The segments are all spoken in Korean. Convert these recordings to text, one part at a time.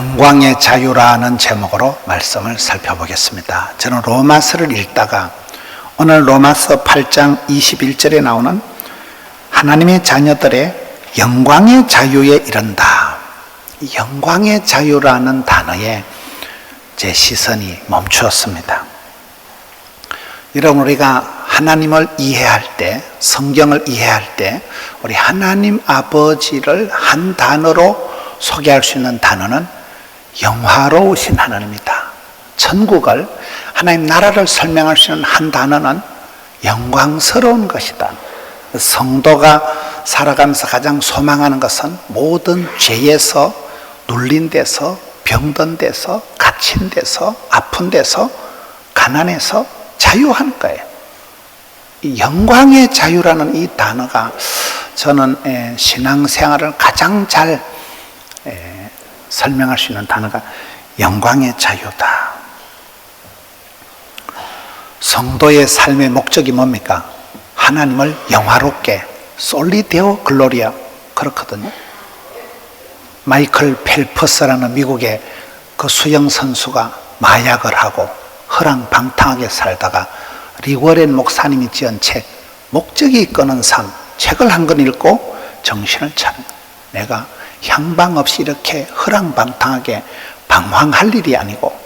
영광의 자유라는 제목으로 말씀을 살펴보겠습니다. 저는 로마서를 읽다가 오늘 로마서 8장 21절에 나오는 하나님의 자녀들의 영광의 자유에 이른다. 영광의 자유라는 단어에 제 시선이 멈추었습니다. 여러분, 우리가 하나님을 이해할 때, 성경을 이해할 때 우리 하나님 아버지를 한 단어로 소개할 수 있는 단어는 영화로우신 하나님이다. 천국을, 하나님 나라를 설명할 수 있는 한 단어는 영광스러운 것이다. 성도가 살아가면서 가장 소망하는 것은 모든 죄에서, 눌린 데서, 병든 데서, 갇힌 데서, 아픈 데서, 가난해서 자유하는 거예요. 이 영광의 자유라는 이 단어가 저는 신앙생활을 가장 잘 설명할 수 있는 단어가 영광의 자유다. 성도의 삶의 목적이 뭡니까? 하나님을 영화롭게, 솔리데오 글로리아, 그렇거든요. 마이클 펠프스라는 미국의 그 수영 선수가 마약을 하고 허랑방탕하게 살다가 리워렌 목사님이 지은 책, 목적이 이끄는 삶, 책을 한 권 읽고 정신을 차린, 내가 향방 없이 이렇게 허랑방탕하게 방황할 일이 아니고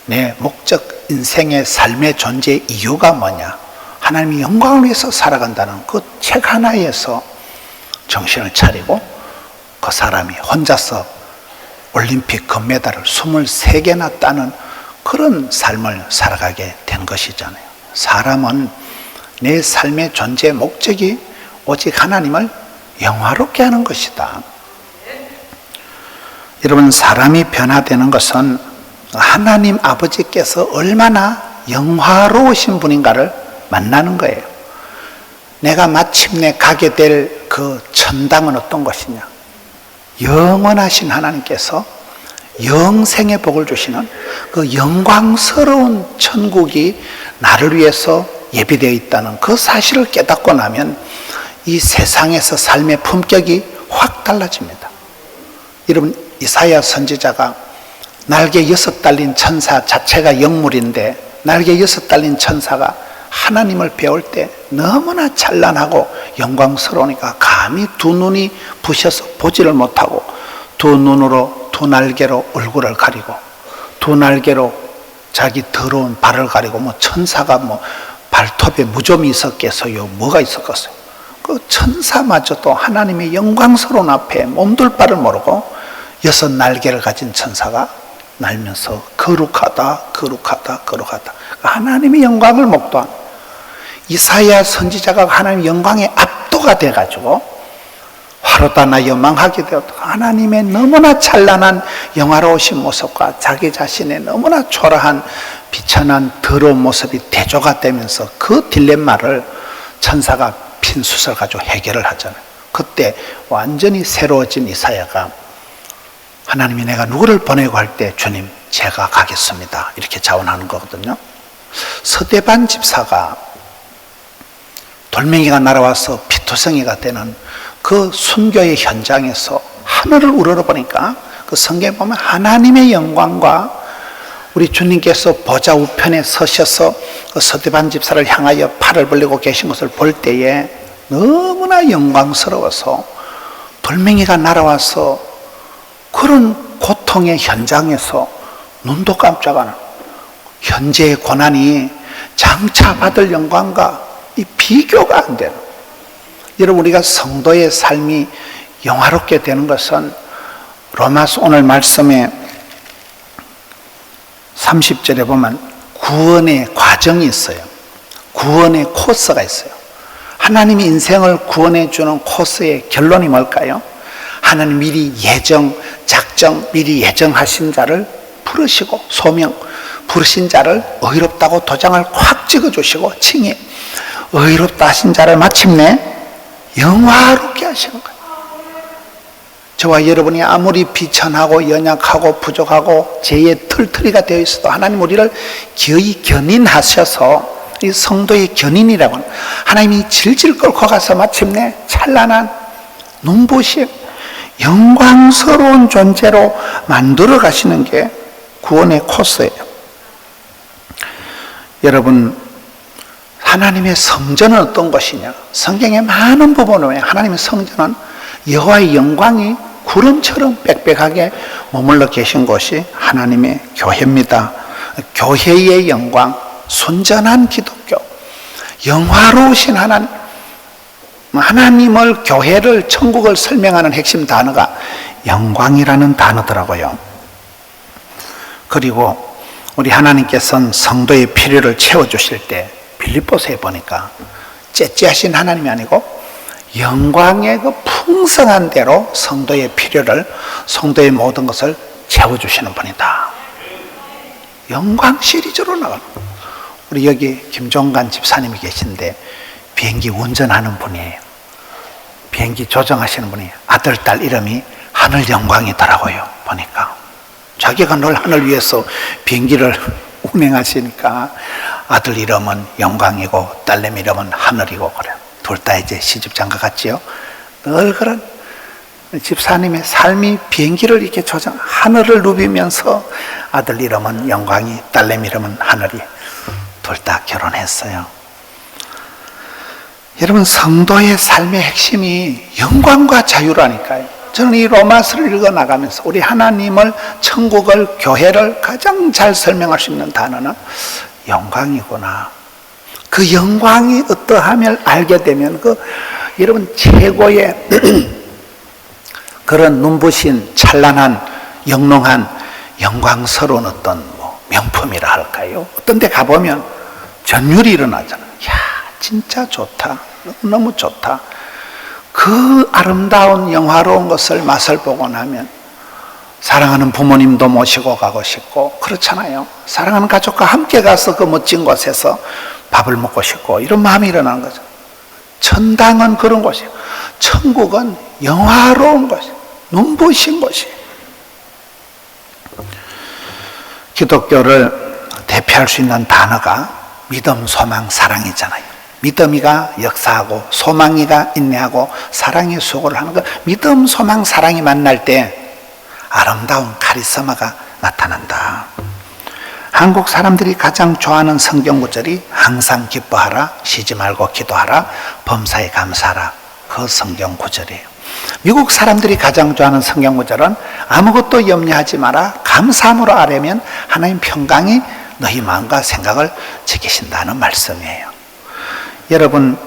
내 목적, 인생의 삶의 존재의 이유가 뭐냐, 하나님의 영광을 위해서 살아간다는 그 책 하나에서 정신을 차리고 그 사람이 혼자서 올림픽 금메달을 23개나 따는 그런 삶을 살아가게 된 것이잖아요. 사람은 내 삶의 존재의 목적이 오직 하나님을 영화롭게 하는 것이다. 여러분, 사람이 변화되는 것은 하나님 아버지께서 얼마나 영화로우신 분인가를 만나는 거예요. 내가 마침내 가게 될 그 천당은 어떤 것이냐, 영원하신 하나님께서 영생의 복을 주시는 그 영광스러운 천국이 나를 위해서 예비되어 있다는 그 사실을 깨닫고 나면 이 세상에서 삶의 품격이 확 달라집니다. 여러분, 이사야 선지자가 날개 6 달린 천사 자체가 영물인데 날개 6 달린 천사가 하나님을 배울 때 너무나 찬란하고 영광스러우니까 감히 두 눈이 부셔서 보지를 못하고 두 눈으로, 두 날개로 얼굴을 가리고 두 날개로 자기 더러운 발을 가리고, 뭐 천사가 뭐 발톱에 무좀이 있었겠어요? 뭐가 있었겠어요? 그 천사마저도 하나님의 영광스러운 앞에 몸둘 바를 모르고 6 날개를 가진 천사가 날면서 거룩하다, 거룩하다, 거룩하다, 하나님의 영광을 목도한 이사야 선지자가 하나님의 영광에 압도가 돼가지고 화로다나 여망하게 되었다. 하나님의 너무나 찬란한 영화로우신 모습과 자기 자신의 너무나 초라한 비천한 더러운 모습이 대조가 되면서 그 딜레마를 천사가 핀수를 가지고 해결을 하잖아요. 그때 완전히 새로워진 이사야가 하나님이 내가 누구를 보내고 할 때 주님 제가 가겠습니다 이렇게 자원하는 거거든요. 서대반 집사가 돌멩이가 날아와서 피투성이가 되는 그 순교의 현장에서 하늘을 우러러보니까 그 성경에 보면 하나님의 영광과 우리 주님께서 보좌 우편에 서셔서 그 서대반 집사를 향하여 팔을 벌리고 계신 것을 볼 때에 너무나 영광스러워서 돌멩이가 날아와서 그런 고통의 현장에서 눈도 깜짝 안 하고 현재의 고난이 장차 받을 영광과 이 비교가 안 되는, 여러분, 우리가 성도의 삶이 영화롭게 되는 것은 로마서 오늘 말씀에 30절에 보면 구원의 과정이 있어요. 구원의 코스가 있어요. 하나님이 인생을 구원해 주는 코스의 결론이 뭘까요? 하나님 미리 작정, 미리 예정하신 자를 부르시고, 소명, 부르신 자를 의롭다고 도장을 확 찍어주시고, 칭해 의롭다 하신 자를 마침내 영화롭게 하시는 거예요. 저와 여러분이 아무리 비천하고 연약하고 부족하고 죄의 털터리가 되어 있어도 하나님 우리를 기어이 견인하셔서, 이 성도의 견인이라고 하는, 하나님이 질질 끌고 가서 마침내 찬란한 눈부심, 영광스러운 존재로 만들어 가시는 게 구원의 코스예요. 여러분, 하나님의 성전은 어떤 것이냐? 성경의 많은 부분에 하나님의 성전은 여호와의 영광이 구름처럼 빽빽하게 머물러 계신 곳이 하나님의 교회입니다. 교회의 영광, 순전한 기독교, 영화로우신 하나님, 하나님을, 교회를, 천국을 설명하는 핵심 단어가 영광이라는 단어더라고요. 그리고 우리 하나님께서는 성도의 필요를 채워주실 때 빌립보서에 보니까 째째하신 하나님이 아니고 영광의 그 풍성한 대로 성도의 필요를, 성도의 모든 것을 채워주시는 분이다. 영광 시리즈로 나가는 거예요. 우리 여기 김종관 집사님이 계신데 비행기 운전하는 분이에요. 비행기 조정하시는 분이 아들, 딸 이름이 하늘 영광이더라고요. 보니까 자기가 늘 하늘 위에서 비행기를 운행하시니까 아들 이름은 영광이고 딸내미 이름은 하늘이고 그래요. 둘 다 이제 시집장가 같지요. 늘 그런 집사님의 삶이 비행기를 이렇게 조정, 하늘을 누비면서 아들 이름은 영광이, 딸내미 이름은 하늘이, 둘 다 결혼했어요. 여러분, 성도의 삶의 핵심이 영광과 자유라니까요. 저는 이 로마서를 읽어나가면서 우리 하나님을, 천국을, 교회를 가장 잘 설명할 수 있는 단어는 영광이구나. 그 영광이 어떠함을 알게 되면 여러분 최고의 그런 눈부신 찬란한 영롱한 영광스러운 어떤 명품이라 할까요? 어떤 데 가보면 전율이 일어나잖아요. 이야, 진짜 좋다. 너무 좋다. 그 아름다운 영화로운 것을 맛을 보고 나면 사랑하는 부모님도 모시고 가고 싶고 그렇잖아요. 사랑하는 가족과 함께 가서 그 멋진 곳에서 밥을 먹고 싶고 이런 마음이 일어나는 거죠. 천당은 그런 곳이에요. 천국은 영화로운 곳이에요. 눈부신 곳이에요. 기독교를 대표할 수 있는 단어가 믿음, 소망, 사랑이잖아요. 믿음이가 역사하고 소망이가 인내하고 사랑이 수고를 하는 거. 믿음, 소망, 사랑이 만날 때 아름다운 카리스마가 나타난다. 한국 사람들이 가장 좋아하는 성경 구절이 항상 기뻐하라, 쉬지 말고 기도하라, 범사에 감사하라. 그 성경 구절이에요. 미국 사람들이 가장 좋아하는 성경 구절은 아무것도 염려하지 마라, 감사함으로 아뢰면 하나님 평강이 너희 마음과 생각을 지키신다는 말씀이에요. 여러분,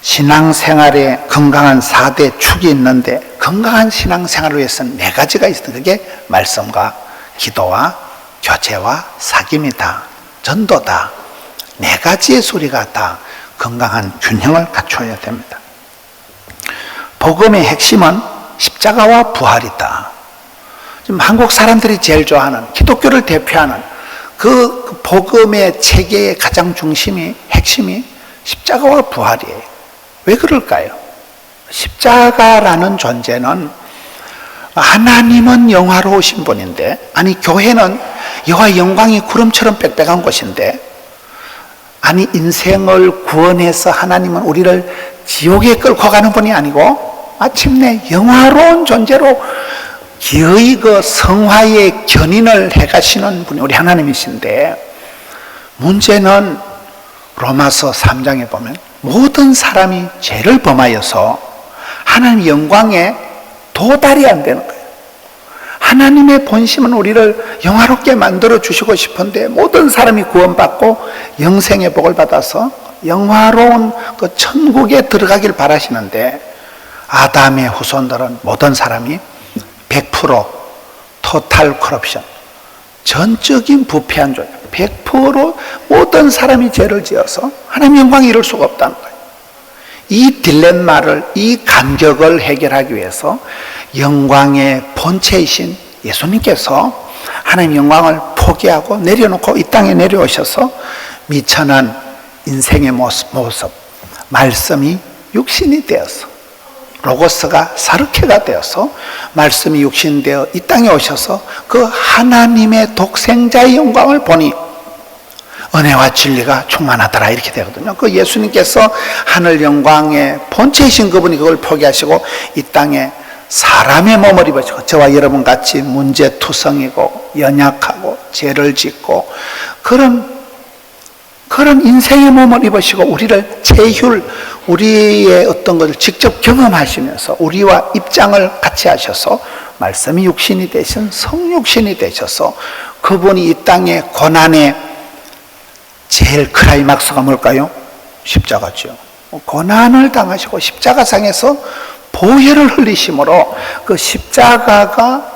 신앙생활에 건강한 4대 축이 있는데 건강한 신앙생활을 위해서는 4가지가 있습니다. 그게 말씀과 기도와 교제와 사귐이다. 전도다. 4가지의 소리가 다 건강한 균형을 갖춰야 됩니다. 복음의 핵심은 십자가와 부활이다. 지금 한국 사람들이 제일 좋아하는 기독교를 대표하는 그 복음의 체계의 가장 중심이, 핵심이 십자가와 부활이에요. 왜 그럴까요? 십자가라는 존재는 하나님은 영화로우신 분인데, 아니 교회는 여호와의 영광이 구름처럼 빽빽한 곳인데, 아니 인생을 구원해서 하나님은 우리를 지옥에 끌고 가는 분이 아니고 마침내 영화로운 존재로 기어이 그 성화의 견인을 해가시는 분이 우리 하나님이신데, 문제는 로마서 3장에 보면 모든 사람이 죄를 범하여서 하나님의 영광에 도달이 안 되는 거예요. 하나님의 본심은 우리를 영화롭게 만들어 주시고 싶은데 모든 사람이 구원받고 영생의 복을 받아서 영화로운 그 천국에 들어가길 바라시는데, 아담의 후손들은 모든 사람이 100% 토탈 커럽션, 전적인 부패한 존재, 100% 모든 사람이 죄를 지어서 하나님의 영광이 이룰 수가 없다는 거예요. 이 딜레마를, 이 간격을 해결하기 위해서 영광의 본체이신 예수님께서 하나님의 영광을 포기하고 내려놓고 이 땅에 내려오셔서 미천한 인생의 모습, 말씀이 육신이 되어서, 로고스가 사르케가 되어서 말씀이 육신되어 이 땅에 오셔서 그 하나님의 독생자의 영광을 보니 은혜와 진리가 충만하더라, 이렇게 되거든요. 그 예수님께서 하늘 영광의 본체이신 그분이 그걸 포기하시고 이 땅에 사람의 몸을 입으시고 저와 여러분 같이 문제투성이고 연약하고 죄를 짓고 그런 인생의 몸을 입으시고 우리를 체휼, 우리의 어떤 것을 직접 경험하시면서 우리와 입장을 같이 하셔서 말씀이 육신이 되신 성육신이 되셔서 그분이 이 땅의 고난의 제일 클라이막스가 뭘까요? 십자가죠. 고난을 당하시고 십자가상에서 보혈을 흘리심으로 그 십자가가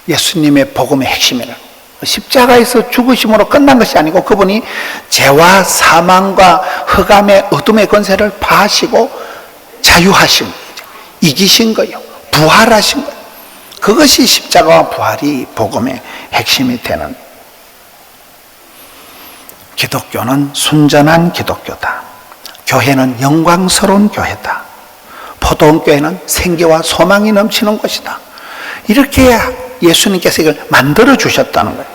예수님의 복음의 핵심이라. 십자가에서 죽으심으로 끝난 것이 아니고 그분이 죄와 사망과 흑암의 어둠의 권세를 파하시고 자유하신 거예요. 이기신 거예요. 부활하신 거예요. 그것이 십자가와 부활이 복음의 핵심이 되는. 기독교는 순전한 기독교다. 교회는 영광스러운 교회다. 포도원교회는 생기와 소망이 넘치는 곳이다. 이렇게 예수님께서 이걸 만들어 주셨다는 거예요.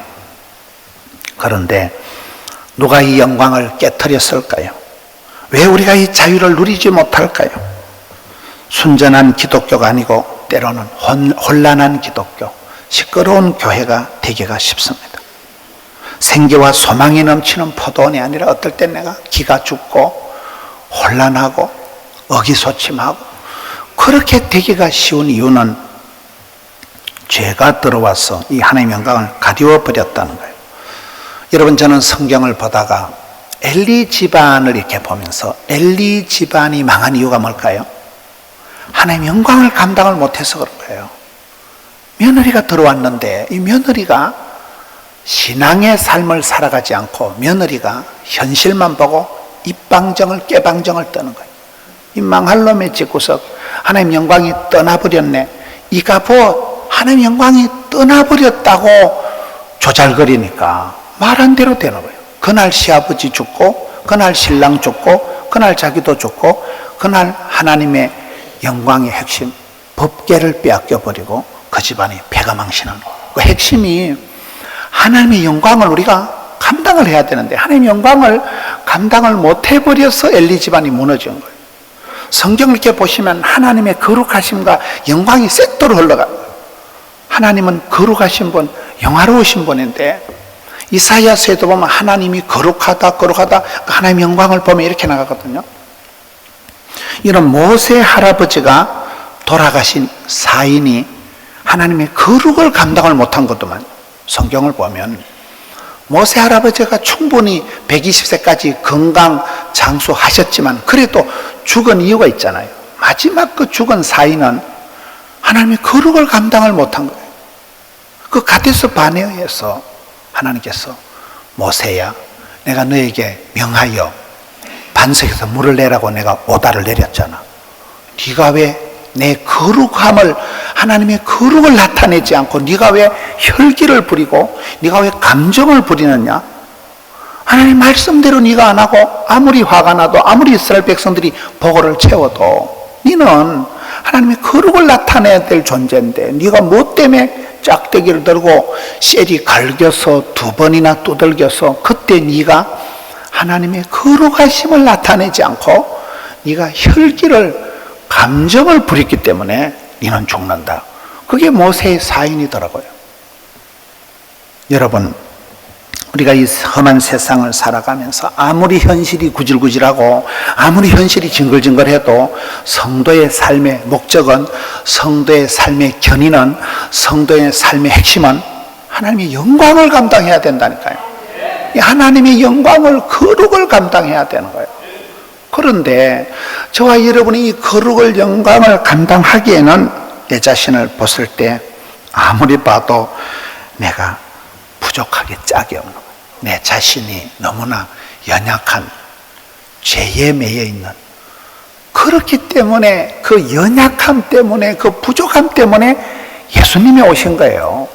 그런데 누가 이 영광을 깨트렸을까요? 왜 우리가 이 자유를 누리지 못할까요? 순전한 기독교가 아니고 때로는 혼란한 기독교, 시끄러운 교회가 되기가 쉽습니다. 생기와 소망이 넘치는 포도원이 아니라 어떨 땐 내가 기가 죽고 혼란하고 의기소침하고 그렇게 되기가 쉬운 이유는 죄가 들어와서 이 하나님의 영광을 가디워 버렸다는 거예요. 여러분, 저는 성경을 보다가 엘리 집안을 이렇게 보면서 엘리 집안이 망한 이유가 뭘까요? 하나님의 영광을 감당을 못해서 그런 거예요. 며느리가 들어왔는데 이 며느리가 신앙의 삶을 살아가지 않고 며느리가 현실만 보고 입방정을 깨방정을 떠는 거예요. 이 망할 놈의 집구석, 하나님 영광이 떠나버렸네. 이가 하나님 영광이 떠나버렸다고 조잘거리니까 말한 대로 되는 거예요. 그날 시아버지 죽고 그날 신랑 죽고 그날 자기도 죽고 그날 하나님의 영광의 핵심 법궤를 빼앗겨버리고 그 집안이 배가 망신하는 거예요. 그 핵심이 하나님의 영광을 우리가 감당을 해야 되는데 하나님의 영광을 감당을 못해버려서 엘리 집안이 무너진 거예요. 성경을 이렇게 보시면 하나님의 거룩하심과 영광이 셋도로 흘러가요. 하나님은 거룩하신 분, 영화로우신 분인데 이사야서에도 보면 하나님이 거룩하다 하나님의 영광을 보면 이렇게 나가거든요. 이런 모세 할아버지가 돌아가신 사인이 하나님의 거룩을 감당을 못한 것도만 성경을 보면 모세 할아버지가 충분히 120세까지 건강 장수하셨지만 그래도 죽은 이유가 있잖아요. 마지막 그 죽은 사인은 하나님의 거룩을 감당을 못한 거예요. 그 가데스 바네아에서 하나님께서 모세야, 내가 너에게 명하여 반석에서 물을 내라고 내가 오다를 내렸잖아. 네가 왜 내 거룩함을, 하나님의 거룩을 나타내지 않고 네가 왜 혈기를 부리고 네가 왜 감정을 부리느냐? 하나님 말씀대로 네가 안 하고 아무리 화가 나도 아무리 이스라엘 백성들이 보고를 채워도 너는 하나님의 거룩을 나타내야 될 존재인데 네가 뭐 때문에 짝대기를 들고 셀이 갈겨서 두 번이나 두들겨서 그때 네가 하나님의 거룩하심을 나타내지 않고 네가 혈기를 감정을 부렸기 때문에 너는 죽는다. 그게 모세의 사인이더라고요. 여러분, 우리가 이 험한 세상을 살아가면서 아무리 현실이 구질구질하고 아무리 현실이 징글징글해도 성도의 삶의 목적은, 성도의 삶의 견인은, 성도의 삶의 핵심은 하나님의 영광을 감당해야 된다니까요. 하나님의 영광을, 거룩을 감당해야 되는 거예요. 그런데 저와 여러분이 이 거룩을, 영광을 감당하기에는 내 자신을 봤을 때 아무리 봐도 내가 부족하게 짝이 없는 거예요. 내 자신이 너무나 연약한 죄에 매여 있는, 그렇기 때문에 그 연약함 때문에, 그 부족함 때문에 예수님이 오신 거예요.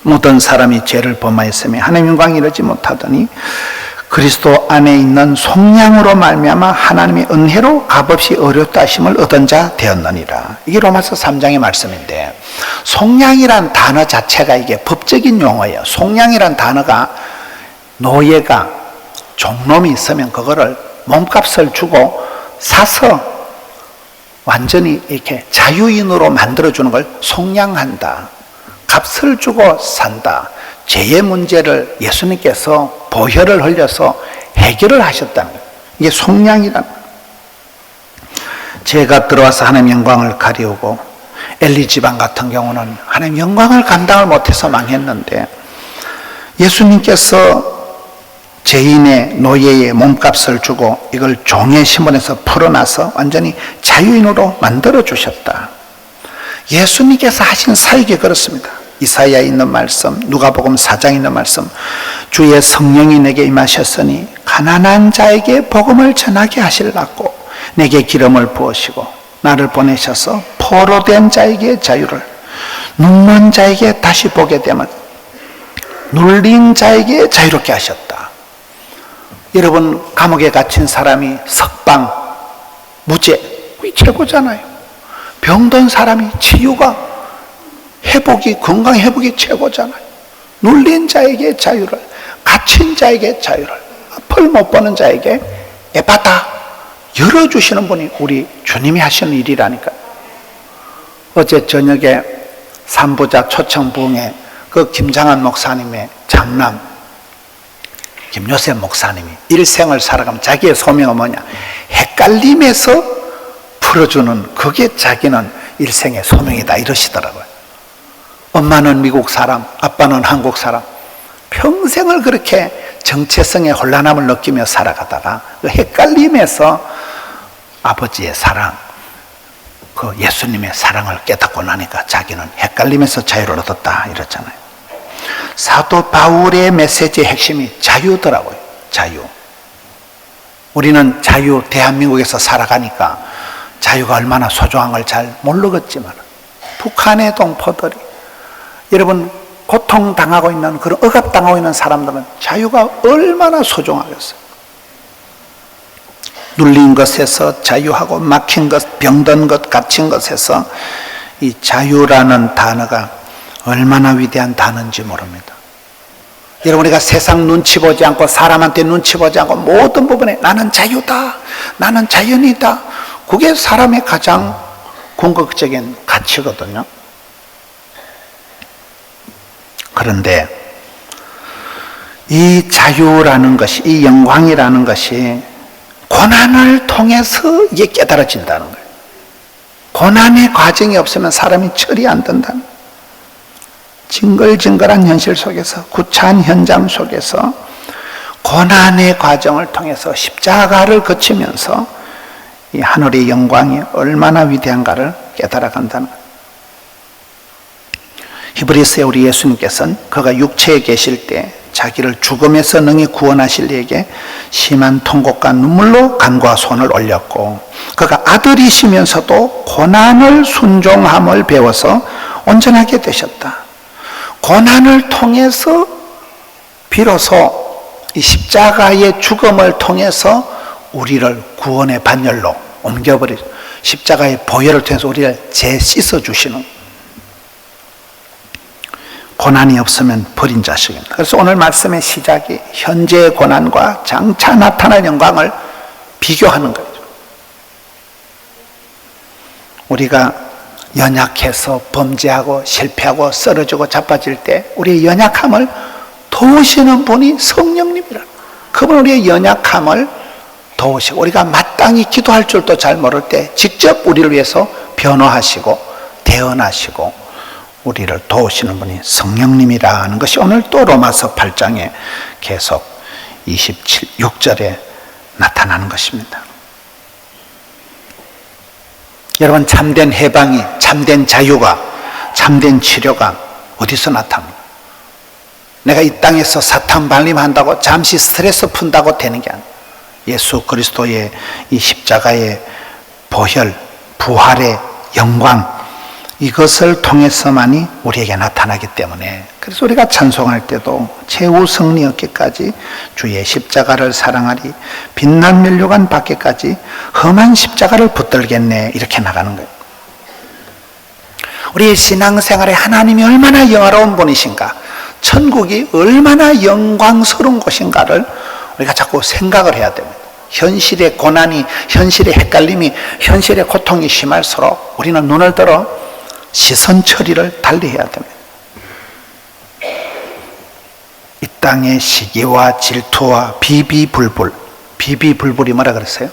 모든 사람이 죄를 범하였으며 하나님의 영광이 이르지 못하더니 그리스도 안에 있는 속량으로 말미암아 하나님의 은혜로 값없이 어렵다 하심을 얻은 자 되었느니라. 이게 로마서 3장의 말씀인데, 속량이란 단어 자체가 이게 법적인 용어예요. 속량이란 단어가 노예가, 종놈이 있으면 그거를 몸값을 주고 사서 완전히 이렇게 자유인으로 만들어주는 걸 속량한다. 값을 주고 산다. 죄의 문제를 예수님께서 보혈을 흘려서 해결을 하셨다는 거예요. 이게 속량이라는 거예요. 죄가 들어와서 하나님 영광을 가리우고, 엘리 집안 같은 경우는 하나님 영광을 감당을 못해서 망했는데, 예수님께서 죄인의 노예의 몸값을 주고 이걸 종의 신분에서 풀어놔서 완전히 자유인으로 만들어 주셨다. 예수님께서 하신 사역이 그렇습니다. 이사야에 있는 말씀, 누가복음 4장에 있는 말씀, 주의 성령이 내게 임하셨으니 가난한 자에게 복음을 전하게 하시려고 내게 기름을 부으시고 나를 보내셔서 포로된 자에게 자유를, 눈먼 자에게 다시 보게 됨을, 눌린 자에게 자유롭게 하셨다. 여러분, 감옥에 갇힌 사람이 석방, 무죄, 그게 최고잖아요. 병든 사람이 치유가, 회복이, 건강 회복이 최고잖아요. 눌린 자에게 자유를, 갇힌 자에게 자유를, 앞을 못 보는 자에게 에바다 열어주시는 분이 우리 주님이 하시는 일이라니까. 어제 저녁에 삼부자 초청부흥회 그 김장한 목사님의 장남 김요셉 목사님이 일생을 살아가면 자기의 소명은 뭐냐? 헷갈림에서 풀어주는, 그게 자기는 일생의 소명이다 이러시더라고요. 엄마는 미국 사람, 아빠는 한국 사람, 평생을 그렇게 정체성의 혼란함을 느끼며 살아가다가 그 헷갈림에서 아버지의 사랑, 그 예수님의 사랑을 깨닫고 나니까 자기는 헷갈림에서 자유를 얻었다 이랬잖아요. 사도 바울의 메시지의 핵심이 자유더라고요. 자유. 우리는 자유, 대한민국에서 살아가니까 자유가 얼마나 소중한 걸 잘 모르겠지만, 북한의 동포들이, 여러분 고통당하고 있는, 그런 억압당하고 있는 사람들은 자유가 얼마나 소중하겠어요. 눌린 것에서 자유하고, 막힌 것, 병든 것, 갇힌 것에서 이 자유라는 단어가 얼마나 위대한 단어인지 모릅니다. 여러분, 우리가 세상 눈치 보지 않고, 사람한테 눈치 보지 않고, 모든 부분에 나는 자유다, 나는 자연이다, 그게 사람의 가장 궁극적인 가치거든요. 그런데 이 자유라는 것이, 이 영광이라는 것이 고난을 통해서 이게 깨달아진다는 거예요. 고난의 과정이 없으면 사람이 철이 안 든다는 거예요. 징글징글한 현실 속에서, 구차한 현장 속에서 고난의 과정을 통해서 십자가를 거치면서 이 하늘의 영광이 얼마나 위대한가를 깨달아간다는 거예요. 히브리서에 우리 예수님께서는 그가 육체에 계실 때 자기를 죽음에서 능히 구원하실 이에게 심한 통곡과 눈물로 간과 손을 올렸고, 그가 아들이시면서도 고난을 순종함을 배워서 온전하게 되셨다. 고난을 통해서 비로소 이 십자가의 죽음을 통해서 우리를 구원의 반열로 옮겨버리죠. 십자가의 보혈을 통해서 우리를 재씻어주시는, 고난이 없으면 버린 자식입니다. 그래서 오늘 말씀의 시작이 현재의 고난과 장차 나타날 영광을 비교하는 거죠. 우리가 연약해서 범죄하고 실패하고 쓰러지고 자빠질 때 우리의 연약함을 도우시는 분이 성령님이라. 그분 우리의 연약함을 도우시고, 우리가 마땅히 기도할 줄도 잘 모를 때 직접 우리를 위해서 변호하시고 대언하시고 우리를 도우시는 분이 성령님이라는 것이 오늘 또 로마서 8장에 계속 26절에 나타나는 것입니다. 여러분, 참된 해방이, 참된 자유가, 참된 치료가 어디서 나타납니까? 내가 이 땅에서 사탄 발림한다고 잠시 스트레스 푼다고 되는 게 아니에요. 예수 그리스도의 이 십자가의 보혈, 부활의 영광, 이것을 통해서만이 우리에게 나타나기 때문에, 그래서 우리가 찬송할 때도 최후 승리 얻기까지 주의 십자가를 사랑하리, 빛난 면류관 받기까지 험한 십자가를 붙들겠네, 이렇게 나가는 거예요. 우리의 신앙생활에 하나님이 얼마나 영화로운 분이신가, 천국이 얼마나 영광스러운 곳인가를 우리가 자꾸 생각을 해야 됩니다. 현실의 고난이, 현실의 헷갈림이, 현실의 고통이 심할수록 우리는 눈을 들어 시선 처리를 달리 해야 됩니다. 이 땅의 시기와 질투와 비비불불, 비비불불이 뭐라 그랬어요?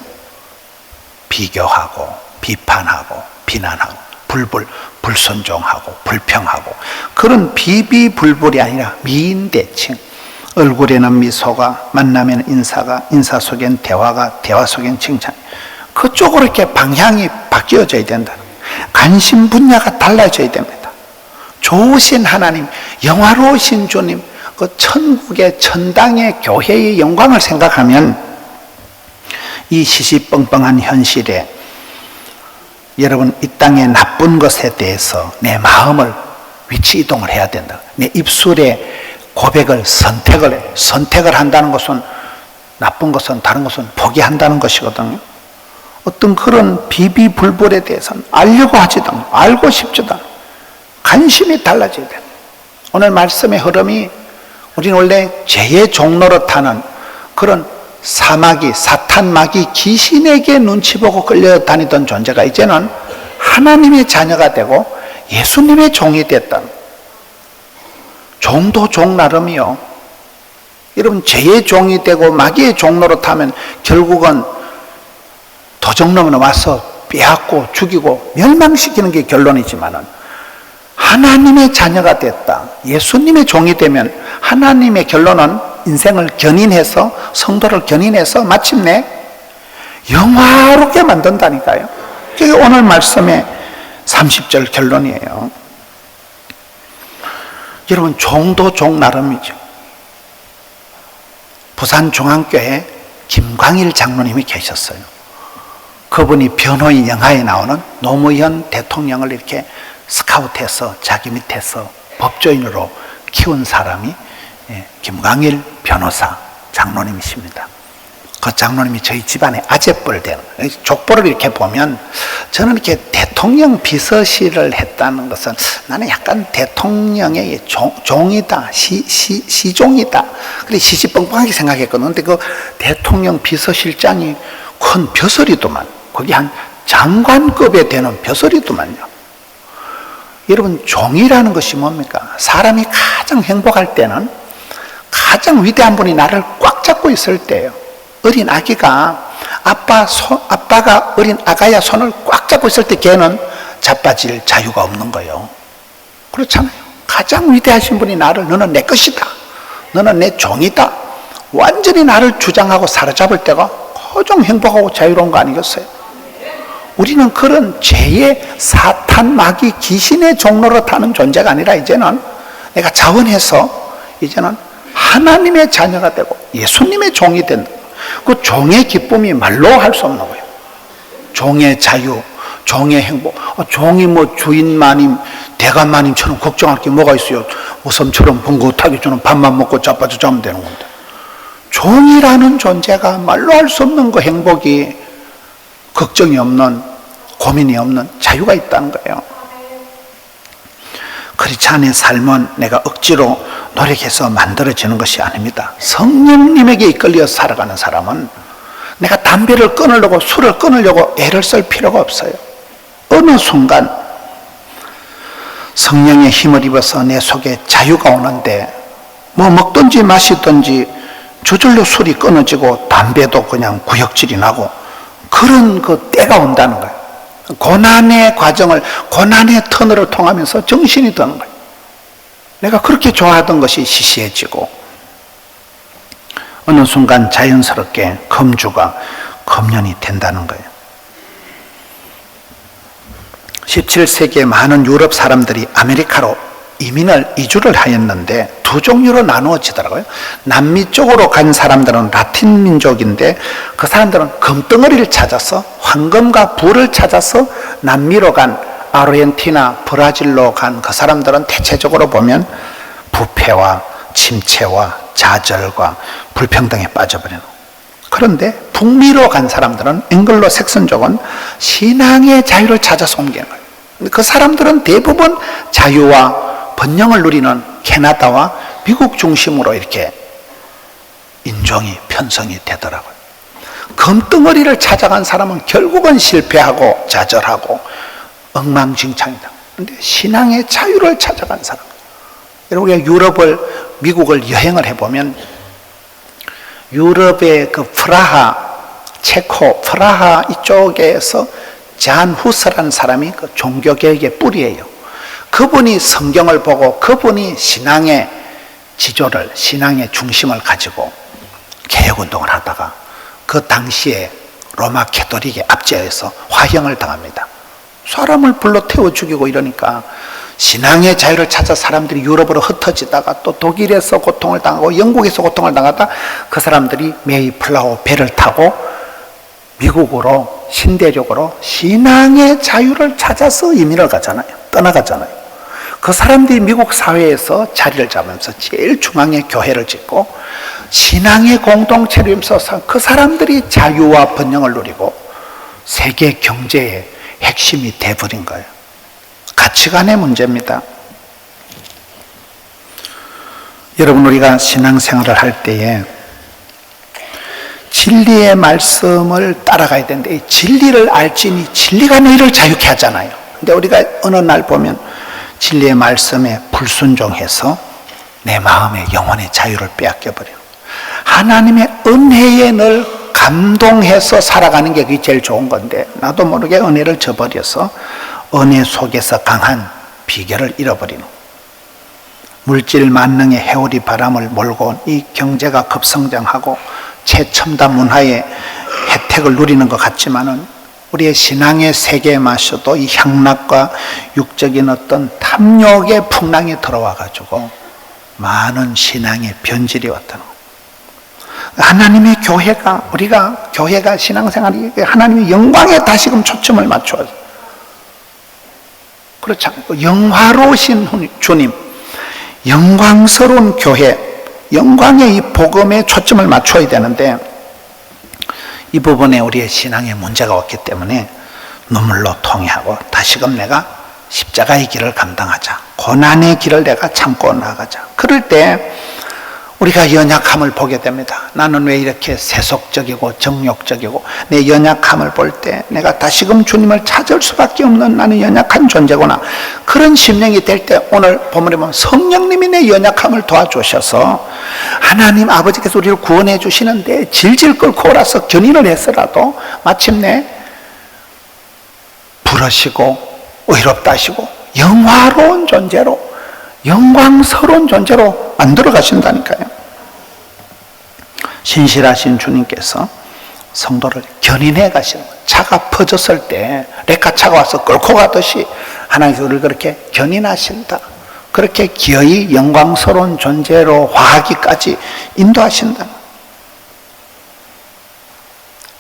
비교하고 비판하고 비난하고 불불, 불순종하고 불평하고, 그런 비비불불이 아니라 미인대칭. 얼굴에는 미소가, 만나면 인사가, 인사 속엔 대화가, 대화 속엔 칭찬. 그쪽으로 이렇게 방향이 바뀌어져야 된다. 관심 분야가 달라져야 됩니다. 좋으신 하나님, 영화로우신 주님, 그 천국의 천당의 교회의 영광을 생각하면 이 시시뻥뻥한 현실에 여러분, 이 땅의 나쁜 것에 대해서 내 마음을 위치 이동을 해야 된다. 내 입술에 고백을 선택을 한다는 것은, 나쁜 것은, 다른 것은 포기한다는 것이거든요. 어떤 그런 비비불불에 대해서는 알려고 하지도 않고, 알고 싶지도 않고, 관심이 달라져야 돼요. 오늘 말씀의 흐름이, 우리는 원래 죄의 종로로 타는 그런 사마귀, 사탄마귀, 귀신에게 눈치 보고 끌려다니던 존재가 이제는 하나님의 자녀가 되고 예수님의 종이 됐다. 종도 종 나름이요. 여러분, 죄의 종이 되고 마귀의 종로로 타면 결국은 도적놈은 와서 빼앗고 죽이고 멸망시키는 게 결론이지만은, 하나님의 자녀가 됐다, 예수님의 종이 되면 하나님의 결론은 인생을 견인해서, 성도를 견인해서 마침내 영화롭게 만든다니까요. 그게 오늘 말씀의 30절 결론이에요. 여러분, 종도 종 나름이죠. 부산중앙교회 김광일 장로님이 계셨어요. 그분이 변호인 영화에 나오는 노무현 대통령을 이렇게 스카우트해서 자기 밑에서 법조인으로 키운 사람이 김광일 변호사 장로님이십니다. 그 장로님이 저희 집안에 아재뻘 되는, 족보를 이렇게 보면 저는 이렇게 대통령 비서실을 했다는 것은 나는 약간 대통령의 종이다, 시종이다, 그래 시시뻥뻥하게 생각했거든요. 근데 그 대통령 비서실장이 큰 벼슬이더만, 거기 한 장관급에 되는 벼슬이더만요. 여러분, 종이라는 것이 뭡니까? 사람이 가장 행복할 때는 가장 위대한 분이 나를 꽉 잡고 있을 때예요. 어린 아기가 아빠가 어린 아가야 손을 꽉 잡고 있을 때 걔는 자빠질 자유가 없는 거예요. 그렇잖아요. 가장 위대하신 분이 나를, 너는 내 것이다, 너는 내 종이다, 완전히 나를 주장하고 사로잡을 때가 가장 행복하고 자유로운 거 아니겠어요? 우리는 그런 죄의 사탄, 마귀, 귀신의 종로로 타는 존재가 아니라 이제는 내가 자원해서 이제는 하나님의 자녀가 되고 예수님의 종이 된다. 그 종의 기쁨이 말로 할 수 없는 거예요. 종의 자유, 종의 행복. 종이 뭐 주인마님, 대감마님처럼 걱정할 게 뭐가 있어요? 모섬처럼 번긋하게 저는 밥만 먹고 자빠져 자면 되는 건데. 종이라는 존재가 말로 할 수 없는 그 행복이, 걱정이 없는, 고민이 없는 자유가 있다는 거예요. 크리스찬의 삶은 내가 억지로 노력해서 만들어지는 것이 아닙니다. 성령님에게 이끌려 살아가는 사람은 내가 담배를 끊으려고, 술을 끊으려고 애를 쓸 필요가 없어요. 어느 순간 성령의 힘을 입어서 내 속에 자유가 오는데, 뭐 먹든지 마시든지 저절로 술이 끊어지고 담배도 그냥 구역질이 나고, 그런 그 때가 온다는 거예요. 고난의 과정을, 고난의 터널을 통하면서 정신이 드는 거예요. 내가 그렇게 좋아하던 것이 시시해지고, 어느 순간 자연스럽게 금주가 금년이 된다는 거예요. 17세기에 많은 유럽 사람들이 아메리카로 이주를 하였는데 두 종류로 나누어지더라고요. 남미 쪽으로 간 사람들은 라틴 민족인데, 그 사람들은 금덩어리를 찾아서, 황금과 불을 찾아서 남미로 간, 아르헨티나, 브라질로 간 그 사람들은 대체적으로 보면 부패와 침체와 좌절과 불평등에 빠져버리는. 그런데 북미로 간 사람들은, 앵글로 색선족은 신앙의 자유를 찾아서 옮기는 거예요. 그 사람들은 대부분 자유와 번영을 누리는 캐나다와 미국 중심으로 이렇게 인종이 편성이 되더라고요. 금덩어리를 찾아간 사람은 결국은 실패하고 좌절하고 엉망진창이다. 그런데 신앙의 자유를 찾아간 사람, 여러분, 우리가 미국을 여행을 해보면 유럽의 그 체코 프라하 이쪽에서 잔 후스라는 사람이 그 종교개혁의 뿌리예요. 그분이 성경을 보고 그분이 신앙의 지조를, 신앙의 중심을 가지고 개혁운동을 하다가 그 당시에 로마 캐토릭에 압제해서 화형을 당합니다. 사람을 불러 태워 죽이고 이러니까 신앙의 자유를 찾아 사람들이 유럽으로 흩어지다가 또 독일에서 고통을 당하고 영국에서 고통을 당하다 그 사람들이 메이플라워 배를 타고 미국으로 신대륙으로 신앙의 자유를 찾아서 이민을 가잖아요. 떠나가잖아요. 그 사람들이 미국 사회에서 자리를 잡으면서 제일 중앙에 교회를 짓고 신앙의 공동체를 이루면서 그 사람들이 자유와 번영을 누리고 세계 경제의 핵심이 돼버린 거예요. 가치관의 문제입니다. 여러분, 우리가 신앙생활을 할 때에 진리의 말씀을 따라가야 되는데 진리를 알지니 진리가 너희를 자유케 하잖아요. 근데 우리가 어느 날 보면 진리의 말씀에 불순종해서 내 마음의 영혼의 자유를 빼앗겨버려요. 하나님의 은혜에 늘 감동해서 살아가는 게 그게 제일 좋은 건데 나도 모르게 은혜를 저버려서 은혜 속에서 강한 비결을 잃어버리는, 물질 만능의 해오리 바람을 몰고 이 경제가 급성장하고 최첨단 문화의 혜택을 누리는 것 같지만은 우리의 신앙의 세계에 마셔도 이 향락과 육적인 어떤 탐욕의 풍랑이 들어와 가지고 많은 신앙의 변질이 왔다는 거예요. 하나님의 교회가 신앙생활이 하나님의 영광에 다시금 초점을 맞춰서, 그렇지 않고 영화로우신 주님, 영광스러운 교회, 영광의 이 복음에 초점을 맞춰야 되는데 이 부분에 우리의 신앙에 문제가 왔기 때문에 눈물로 통회하고 다시금 내가 십자가의 길을 감당하자, 고난의 길을 내가 참고 나가자. 그럴 때 우리가 연약함을 보게 됩니다. 나는 왜 이렇게 세속적이고 정욕적이고, 내 연약함을 볼 때 내가 다시금 주님을 찾을 수밖에 없는 나는 연약한 존재구나. 그런 심령이 될 때 오늘 본문에 보면 성령님이 내 연약함을 도와주셔서 하나님 아버지께서 우리를 구원해 주시는데 질질 끌고 오라서 견인을 해서라도 마침내 부르시고 의롭다 하시고 영화로운 존재로, 영광스러운 존재로 만들어 가신다니까요. 신실하신 주님께서 성도를 견인해 가시는 거예요. 차가 퍼졌을 때 레카차가 와서 끌고 가듯이 하나님께서 우리를 그렇게 견인하신다. 그렇게 기어이 영광스러운 존재로 화하기까지 인도하신다.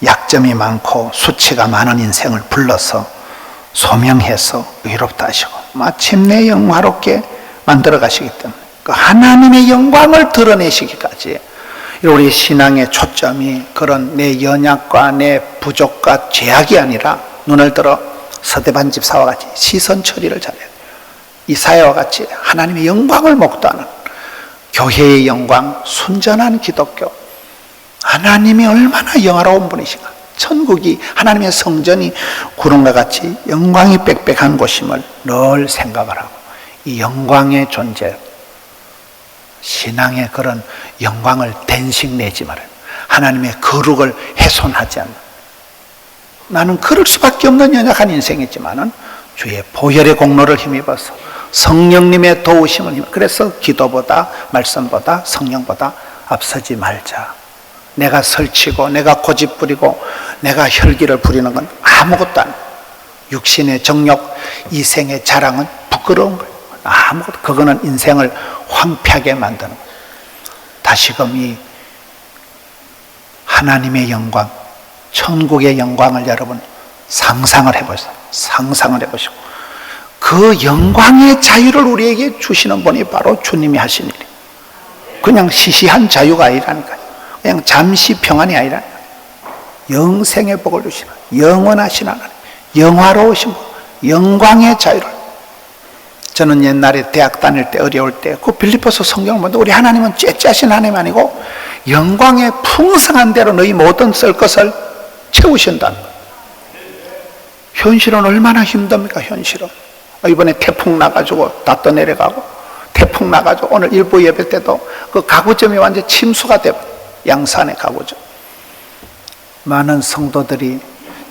약점이 많고 수치가 많은 인생을 불러서 소명해서 의롭다 하시고 마침내 영화롭게 만들어 가시기 때문에 그 하나님의 영광을 드러내시기까지 우리 신앙의 초점이 그런 내 연약과 내 부족과 죄악이 아니라 눈을 들어 서대반 집사와 같이 시선 처리를 잘해야 돼요. 이사야와 같이 하나님의 영광을 목도하는 교회의 영광, 순전한 기독교, 하나님이 얼마나 영화로운 분이신가, 천국이, 하나님의 성전이 구름과 같이 영광이 빽빽한 곳임을 늘 생각을 하고 이 영광의 존재, 신앙의 그런 영광을 된식내지 말아요. 하나님의 거룩을 훼손하지 않는, 나는 그럴 수밖에 없는 연약한 인생이지만은 주의 보혈의 공로를 힘입어서 성령님의 도우심을 힘입어, 그래서 기도보다 말씀보다 성령보다 앞서지 말자. 내가 설치고 내가 고집부리고 내가 혈기를 부리는 건 아무것도 아니에요. 육신의 정욕, 이생의 자랑은 부끄러운 거예요. 아무것도, 그거는 인생을 황폐하게 만드는 거예요. 다시금 이 하나님의 영광, 천국의 영광을 여러분 상상을 해보세요. 상상을 해보시고 그 영광의 자유를 우리에게 주시는 분이 바로 주님이 하신 일이에요. 그냥 시시한 자유가 아니라니까요. 그냥 잠시 평안이 아니라니까요. 영생의 복을 주시는, 영원하신 하나님, 영화로우신 분, 영광의 자유를. 저는 옛날에 대학 다닐 때 어려울 때 그 빌립보서 성경을 보는데 우리 하나님은 째째하신 하나님 아니고 영광의 풍성한 대로 너희 모든 쓸 것을 채우신다는 거예요. 현실은 얼마나 힘듭니까? 현실은 이번에 태풍 나가지고 다 떠내려가고, 태풍 나가지고 오늘 일부 예배 때도 그 가구점이 완전 침수가 되고, 양산의 가구점. 많은 성도들이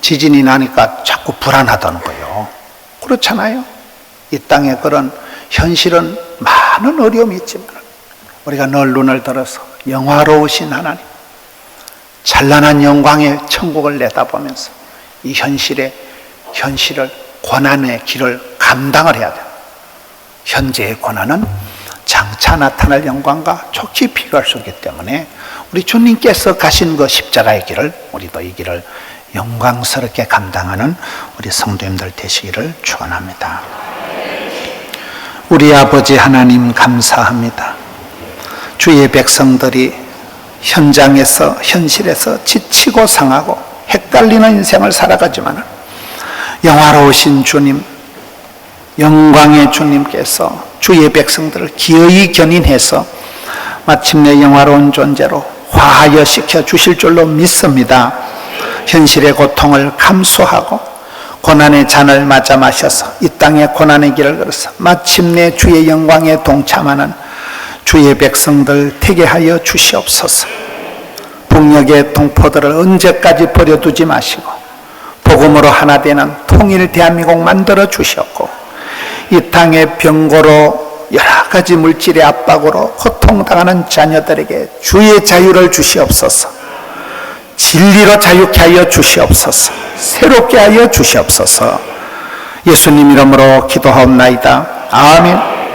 지진이 나니까 자꾸 불안하다는 거예요. 그렇잖아요. 이 땅에 그런 현실은 많은 어려움이 있지만 우리가 늘 눈을 들어서 영화로우신 하나님, 찬란한 영광의 천국을 내다보면서 이 현실을, 고난의 길을 감당을 해야 돼요. 현재의 고난은 장차 나타날 영광과 촉히 비교할 수 없기 때문에 우리 주님께서 가신 그 십자가의 길을, 우리도 이 길을 영광스럽게 감당하는 우리 성도님들 되시기를 축원합니다. 우리 아버지 하나님 감사합니다. 주의 백성들이 현장에서, 현실에서 지치고 상하고 헷갈리는 인생을 살아가지만 영화로우신 주님, 영광의 주님께서 주의 백성들을 기어이 견인해서 마침내 영화로운 존재로 화하여 시켜 주실 줄로 믿습니다. 현실의 고통을 감수하고 고난의 잔을 맞아 마셔서 이 땅의 고난의 길을 걸어서 마침내 주의 영광에 동참하는 주의 백성들 되게 하여 주시옵소서. 북녘의 동포들을 언제까지 버려두지 마시고 복음으로 하나 되는 통일 대한민국 만들어 주셨고, 이 땅의 병고로 여러 가지 물질의 압박으로 고통당하는 자녀들에게 주의 자유를 주시옵소서. 진리로 자유케 하여 주시옵소서. 새롭게 하여 주시옵소서. 예수님 이름으로 기도하옵나이다. 아멘.